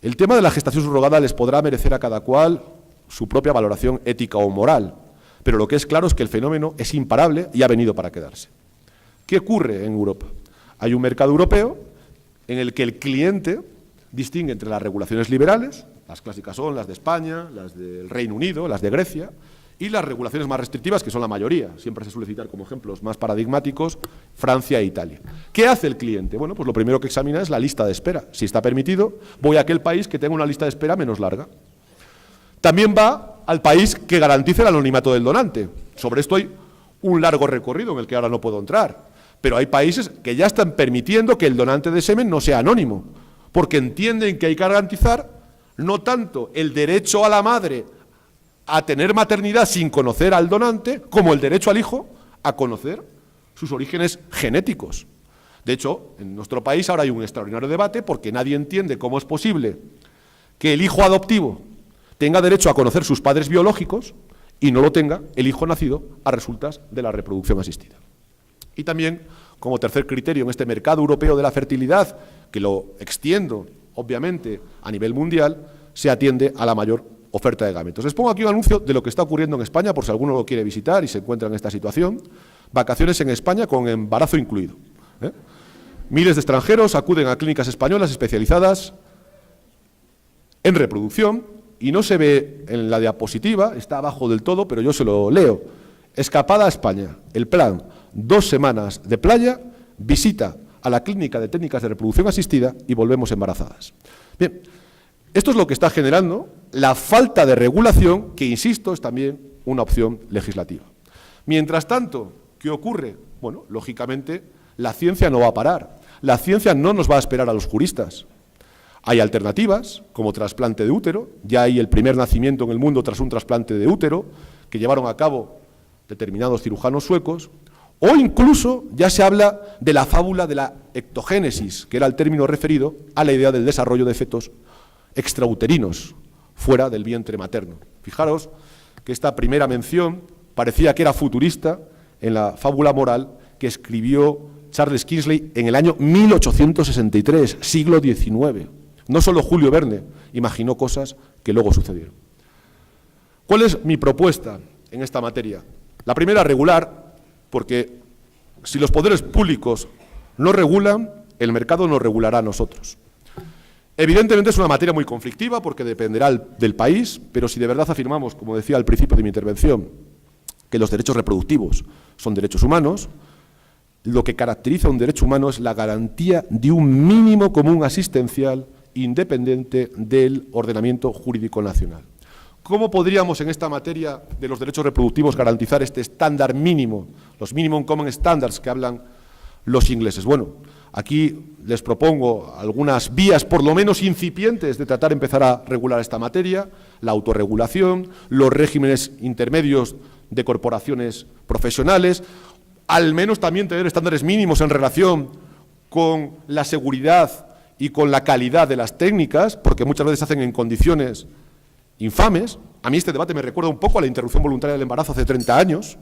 S2: El tema de la gestación subrogada les podrá merecer a cada cual su propia valoración ética o moral, pero lo que es claro es que el fenómeno es imparable y ha venido para quedarse. ¿Qué ocurre en Europa? Hay un mercado europeo en el que el cliente distingue entre las regulaciones liberales, Las clásicas son las de España, las del Reino Unido, las de Grecia, y las regulaciones más restrictivas, que son la mayoría. Siempre se suele citar como ejemplos más paradigmáticos Francia e Italia. ¿Qué hace el cliente? Bueno, pues lo primero que examina es la lista de espera. Si está permitido, voy a aquel país que tenga una lista de espera menos larga. También va al país que garantice el anonimato del donante. Sobre esto hay un largo recorrido en el que ahora no puedo entrar. Pero hay países que ya están permitiendo que el donante de semen no sea anónimo, porque entienden que hay que garantizar no tanto el derecho a la madre a tener maternidad sin conocer al donante, como el derecho al hijo a conocer sus orígenes genéticos. De hecho, en nuestro país ahora hay un extraordinario debate porque nadie entiende cómo es posible que el hijo adoptivo tenga derecho a conocer sus padres biológicos y no lo tenga el hijo nacido a resultas de la reproducción asistida. Y también, como tercer criterio, en este mercado europeo de la fertilidad, que lo extiendo, obviamente, a nivel mundial, se atiende a la mayor oferta de gametos. Les pongo aquí un anuncio de lo que está ocurriendo en España, por si alguno lo quiere visitar y se encuentra en esta situación. Vacaciones en España con embarazo incluido. Miles de extranjeros acuden a clínicas españolas especializadas en reproducción y no se ve en la diapositiva, está abajo del todo, pero yo se lo leo. Escapada a España, el plan, 2 semanas de playa, visita a la clínica de técnicas de reproducción asistida y volvemos embarazadas. Bien, esto es lo que está generando la falta de regulación, que, insisto, es también una opción legislativa. Mientras tanto, ¿qué ocurre? Bueno, lógicamente, la ciencia no va a parar. La ciencia no nos va a esperar a los juristas. Hay alternativas, como trasplante de útero. Ya hay el primer nacimiento en el mundo tras un trasplante de útero, que llevaron a cabo determinados cirujanos suecos. O incluso ya se habla de la fábula de la ectogénesis, que era el término referido a la idea del desarrollo de fetos extrauterinos, fuera del vientre materno. Fijaros que esta primera mención parecía que era futurista en la fábula moral que escribió Charles Kingsley en el año 1863, siglo XIX. No solo Julio Verne imaginó cosas que luego sucedieron. ¿Cuál es mi propuesta en esta materia? La primera, regular, porque si los poderes públicos no regulan, el mercado nos regulará a nosotros. Evidentemente es una materia muy conflictiva porque dependerá del país, pero si de verdad afirmamos, como decía al principio de mi intervención, que los derechos reproductivos son derechos humanos, lo que caracteriza a un derecho humano es la garantía de un mínimo común asistencial independiente del ordenamiento jurídico nacional. ¿Cómo podríamos en esta materia de los derechos reproductivos garantizar este estándar mínimo, los minimum common standards que hablan los ingleses? Bueno, aquí les propongo algunas vías, por lo menos incipientes, de tratar de empezar a regular esta materia: la autorregulación, los regímenes intermedios de corporaciones profesionales, al menos también tener estándares mínimos en relación con la seguridad y con la calidad de las técnicas, porque muchas veces se hacen en condiciones infames. A mí este debate me recuerda un poco a la interrupción voluntaria del embarazo hace 30 años.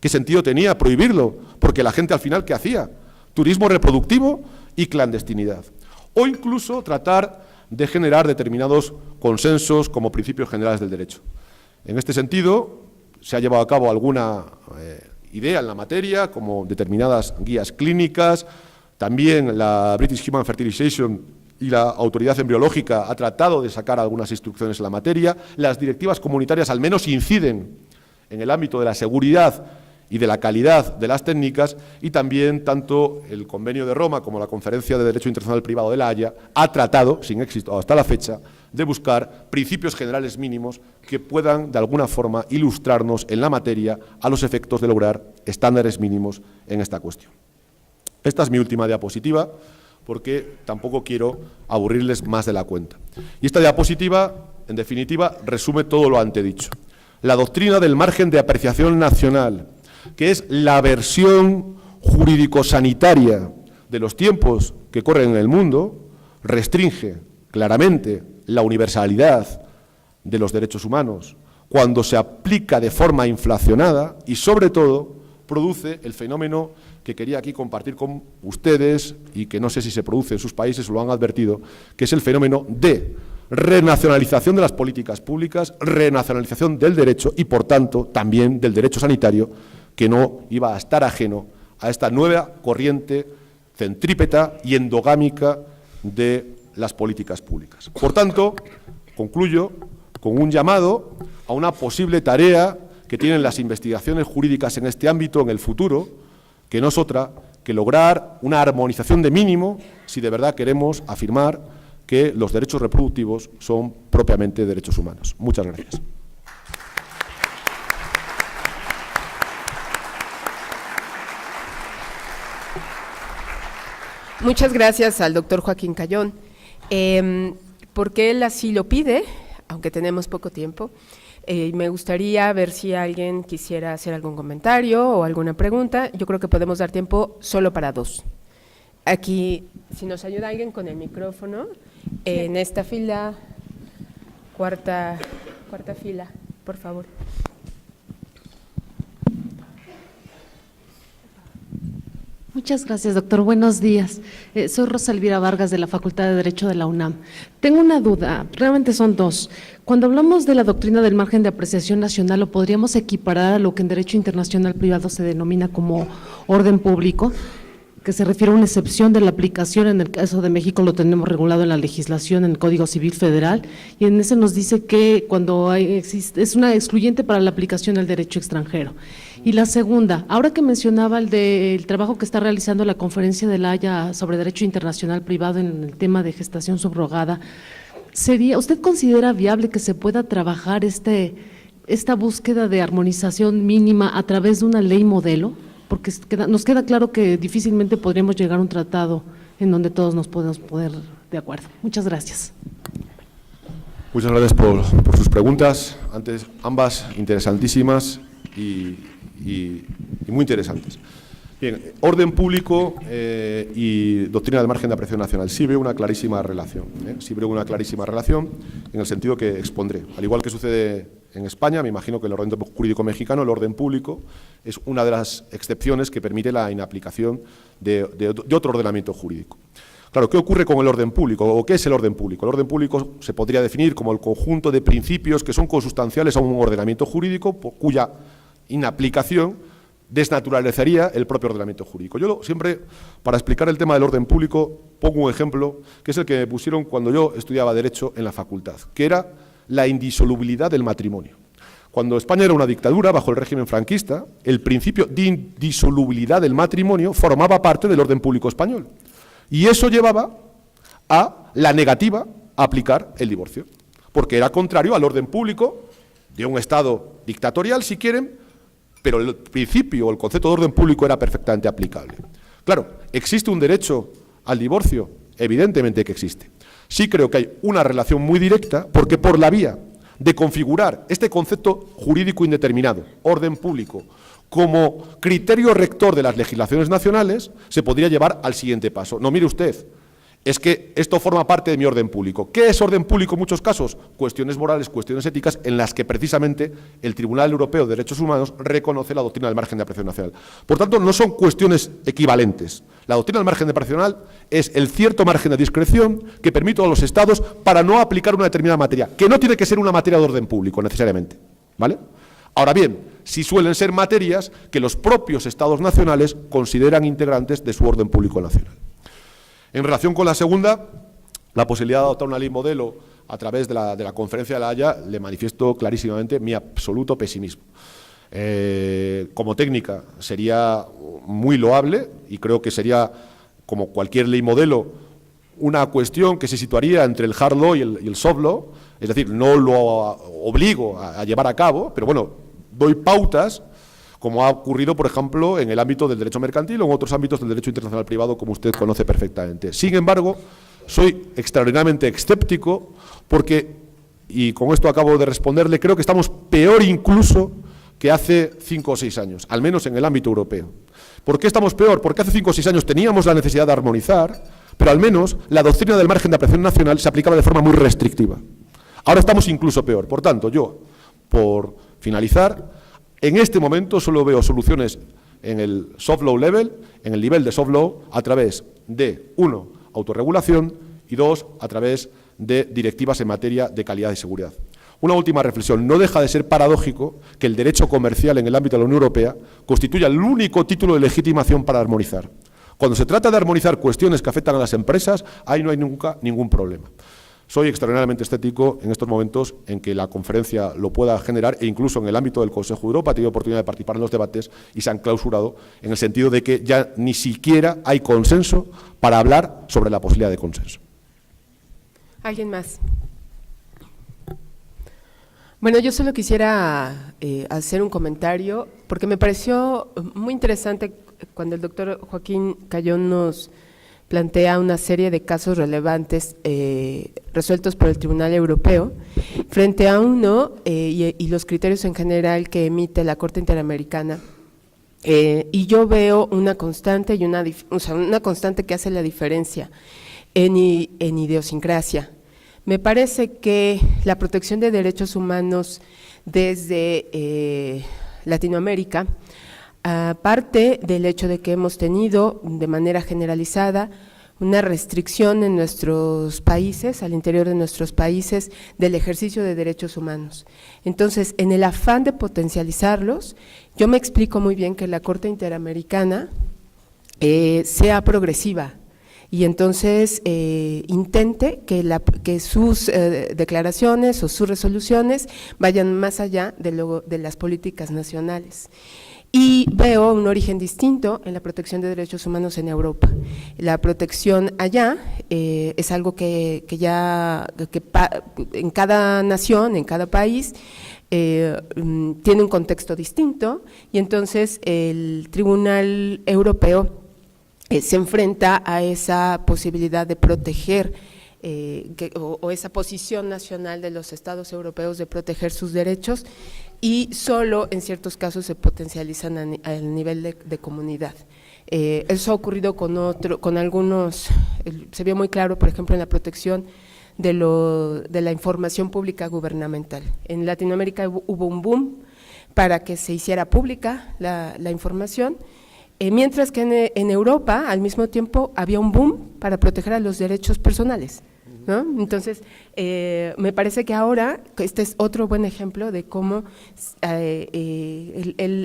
S2: ¿Qué sentido tenía prohibirlo? Porque la gente al final, ¿qué hacía? Turismo reproductivo y clandestinidad. O incluso tratar de generar determinados consensos como principios generales del derecho. En este sentido, se ha llevado a cabo alguna idea en la materia, como determinadas guías clínicas. También la British Human Fertilization y la Autoridad Embriológica ha tratado de sacar algunas instrucciones en la materia. Las directivas comunitarias al menos inciden en el ámbito de la seguridad y de la calidad de las técnicas, y también tanto el Convenio de Roma como la Conferencia de Derecho Internacional Privado de La Haya ha tratado, sin éxito hasta la fecha, de buscar principios generales mínimos que puedan de alguna forma ilustrarnos en la materia a los efectos de lograr estándares mínimos en esta cuestión. Esta es mi última diapositiva, porque tampoco quiero aburrirles más de la cuenta. Y esta diapositiva, en definitiva, resume todo lo antedicho. La doctrina del margen de apreciación nacional, que es la versión jurídico-sanitaria de los tiempos que corren en el mundo, restringe claramente la universalidad de los derechos humanos cuando se aplica de forma inflacionada y, sobre todo, produce el fenómeno que quería aquí compartir con ustedes y que no sé si se produce en sus países o lo han advertido, que es el fenómeno de renacionalización de las políticas públicas, renacionalización del derecho y, por tanto, también del derecho sanitario, que no iba a estar ajeno a esta nueva corriente centrípeta y endogámica de las políticas públicas. Por tanto, concluyo con un llamado a una posible tarea que tienen las investigaciones jurídicas en este ámbito en el futuro, que no es otra que lograr una armonización de mínimo si de verdad queremos afirmar que los derechos reproductivos son propiamente derechos humanos. Muchas gracias.
S1: Muchas gracias al doctor Joaquín Cayón, porque él así lo pide, aunque tenemos poco tiempo. Me gustaría ver si alguien quisiera hacer algún comentario o alguna pregunta. Yo creo que podemos dar tiempo solo para 2. Aquí, si nos ayuda alguien con el micrófono, en esta fila, cuarta fila, por favor.
S3: Muchas gracias, doctor. Buenos días. Soy Rosa Elvira Vargas, de la Facultad de Derecho de la UNAM. Tengo una duda, realmente son 2. Cuando hablamos de la doctrina del margen de apreciación nacional, ¿lo podríamos equiparar a lo que en derecho internacional privado se denomina como orden público, que se refiere a una excepción de la aplicación? En el caso de México lo tenemos regulado en la legislación, en el Código Civil Federal, y en ese nos dice que cuando es una excluyente para la aplicación del derecho extranjero. Y la segunda, ahora que mencionaba el trabajo que está realizando la Conferencia de La Haya sobre Derecho Internacional Privado en el tema de gestación subrogada, ¿usted considera viable que se pueda trabajar esta búsqueda de armonización mínima a través de una ley modelo? Porque nos queda claro que difícilmente podríamos llegar a un tratado en donde todos nos podemos poner de acuerdo. Muchas gracias.
S2: Muchas gracias por sus preguntas, antes ambas interesantísimas y muy interesantes. Bien, orden público y doctrina del margen de apreciación nacional. Sí veo una clarísima relación, en el sentido que expondré. Al igual que sucede en España, me imagino que en el orden jurídico mexicano el orden público es una de las excepciones que permite la inaplicación de otro ordenamiento jurídico. Claro, ¿qué ocurre con el orden público o qué es el orden público? El orden público se podría definir como el conjunto de principios que son consustanciales a un ordenamiento jurídico cuya inaplicación desnaturalizaría el propio ordenamiento jurídico. Yo siempre, para explicar el tema del orden público, pongo un ejemplo, que es el que me pusieron cuando yo estudiaba Derecho en la facultad, que era la indisolubilidad del matrimonio. Cuando España era una dictadura, bajo el régimen franquista, el principio de indisolubilidad del matrimonio formaba parte del orden público español. Y eso llevaba a la negativa a aplicar el divorcio, porque era contrario al orden público de un Estado dictatorial, si quieren, pero el principio o el concepto de orden público era perfectamente aplicable. Claro, ¿existe un derecho al divorcio? Evidentemente que existe. Sí creo que hay una relación muy directa, porque por la vía de configurar este concepto jurídico indeterminado, orden público, como criterio rector de las legislaciones nacionales, se podría llevar al siguiente paso. No, mire usted, es que esto forma parte de mi orden público. ¿Qué es orden público en muchos casos? Cuestiones morales, cuestiones éticas, en las que precisamente el Tribunal Europeo de Derechos Humanos reconoce la doctrina del margen de apreciación nacional. Por tanto, no son cuestiones equivalentes. La doctrina del margen de apreciación nacional es el cierto margen de discreción que permite a los Estados para no aplicar una determinada materia, que no tiene que ser una materia de orden público necesariamente, ¿vale? Ahora bien, sí suelen ser materias que los propios Estados nacionales consideran integrantes de su orden público nacional. En relación con la segunda, la posibilidad de adoptar una ley modelo a través de la Conferencia de La Haya, le manifiesto clarísimamente mi absoluto pesimismo. Como técnica sería muy loable y creo que sería, como cualquier ley modelo, una cuestión que se situaría entre el hard law y el soft law, es decir, no lo obligo a llevar a cabo, pero bueno, doy pautas, como ha ocurrido, por ejemplo, en el ámbito del derecho mercantil o en otros ámbitos del derecho internacional privado, como usted conoce perfectamente. Sin embargo, soy extraordinariamente escéptico porque, y con esto acabo de responderle, creo que estamos peor incluso que hace 5 o 6 años, al menos en el ámbito europeo. ¿Por qué estamos peor? Porque hace 5 o 6 años teníamos la necesidad de armonizar, pero al menos la doctrina del margen de apreciación nacional se aplicaba de forma muy restrictiva. Ahora estamos incluso peor. Por tanto, yo, por finalizar, en este momento solo veo soluciones en el soft law level, en el nivel de soft law, a través de, 1, autorregulación y 2, a través de directivas en materia de calidad y seguridad. Una última reflexión. No deja de ser paradójico que el derecho comercial en el ámbito de la Unión Europea constituya el único título de legitimación para armonizar. Cuando se trata de armonizar cuestiones que afectan a las empresas, ahí no hay nunca ningún problema. Soy extraordinariamente escéptico en estos momentos en que la conferencia lo pueda generar, e incluso en el ámbito del Consejo de Europa he tenido oportunidad de participar en los debates y se han clausurado en el sentido de que ya ni siquiera hay consenso para hablar sobre la posibilidad de consenso.
S1: ¿Alguien más? Bueno, yo solo quisiera hacer un comentario, porque me pareció muy interesante cuando el doctor Joaquín Cayón nos plantea una serie de casos relevantes resueltos por el Tribunal Europeo, frente a uno y los criterios en general que emite la Corte Interamericana. Y yo veo una constante y una constante que hace la diferencia en idiosincrasia. Me parece que la protección de derechos humanos desde Latinoamérica parte del hecho de que hemos tenido de manera generalizada una restricción en nuestros países, al interior de nuestros países, del ejercicio de derechos humanos. Entonces, en el afán de potencializarlos, yo me explico muy bien que la Corte Interamericana sea progresiva y entonces intente que sus declaraciones o sus resoluciones vayan más allá de las políticas nacionales. Y veo un origen distinto en la protección de derechos humanos en Europa. La protección allá es algo que en cada nación, en cada país, tiene un contexto distinto, y entonces el Tribunal Europeo se enfrenta a esa posibilidad de proteger o esa posición nacional de los estados europeos de proteger sus derechos, y solo en ciertos casos se potencializan al nivel de comunidad. Eso ha ocurrido con algunos, se vio muy claro, por ejemplo, en la protección de la información pública gubernamental. En Latinoamérica hubo un boom para que se hiciera pública la información, mientras que en Europa, al mismo tiempo, había un boom para proteger a los derechos personales, ¿no? Entonces, me parece que ahora este es otro buen ejemplo de cómo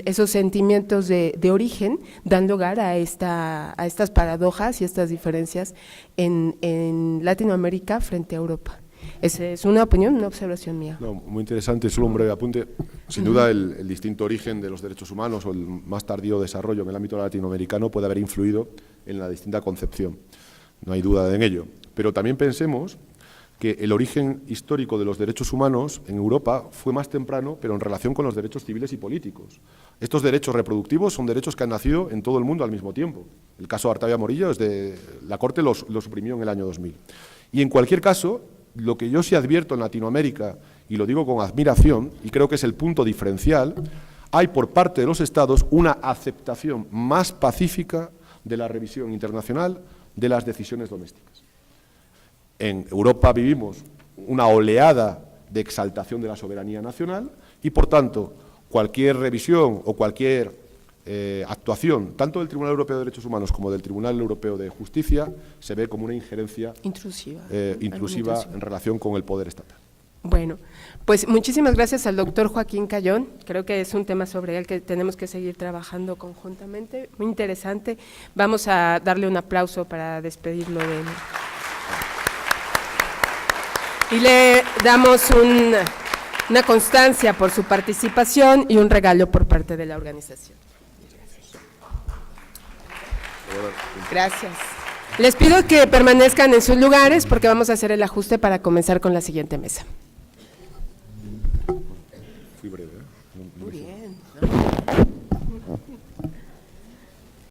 S1: esos sentimientos de origen dan lugar a estas paradojas y estas diferencias en Latinoamérica frente a Europa. Esa es una opinión, una observación mía.
S2: No, muy interesante, solo un breve apunte. Sin duda, el distinto origen de los derechos humanos o el más tardío desarrollo en el ámbito latinoamericano puede haber influido en la distinta concepción, no hay duda en ello. Pero también pensemos que el origen histórico de los derechos humanos en Europa fue más temprano, pero en relación con los derechos civiles y políticos. Estos derechos reproductivos son derechos que han nacido en todo el mundo al mismo tiempo. El caso de Artavia Morillo, la Corte lo suprimió en el año 2000. Y en cualquier caso, lo que yo sí advierto en Latinoamérica, y lo digo con admiración, y creo que es el punto diferencial, hay por parte de los Estados una aceptación más pacífica de la revisión internacional de las decisiones domésticas. En Europa vivimos una oleada de exaltación de la soberanía nacional y, por tanto, cualquier revisión o cualquier actuación, tanto del Tribunal Europeo de Derechos Humanos como del Tribunal Europeo de Justicia, se ve como una injerencia intrusiva en relación con el poder estatal.
S1: Bueno, pues muchísimas gracias al doctor Joaquín Cayón. Creo que es un tema sobre el que tenemos que seguir trabajando conjuntamente, muy interesante. Vamos a darle un aplauso para despedirlo de él. Y le damos una constancia por su participación y un regalo por parte de la organización. Gracias. Les pido que permanezcan en sus lugares porque vamos a hacer el ajuste para comenzar con la siguiente mesa.
S2: Fui breve, ¿eh?
S1: Muy bien, ¿no?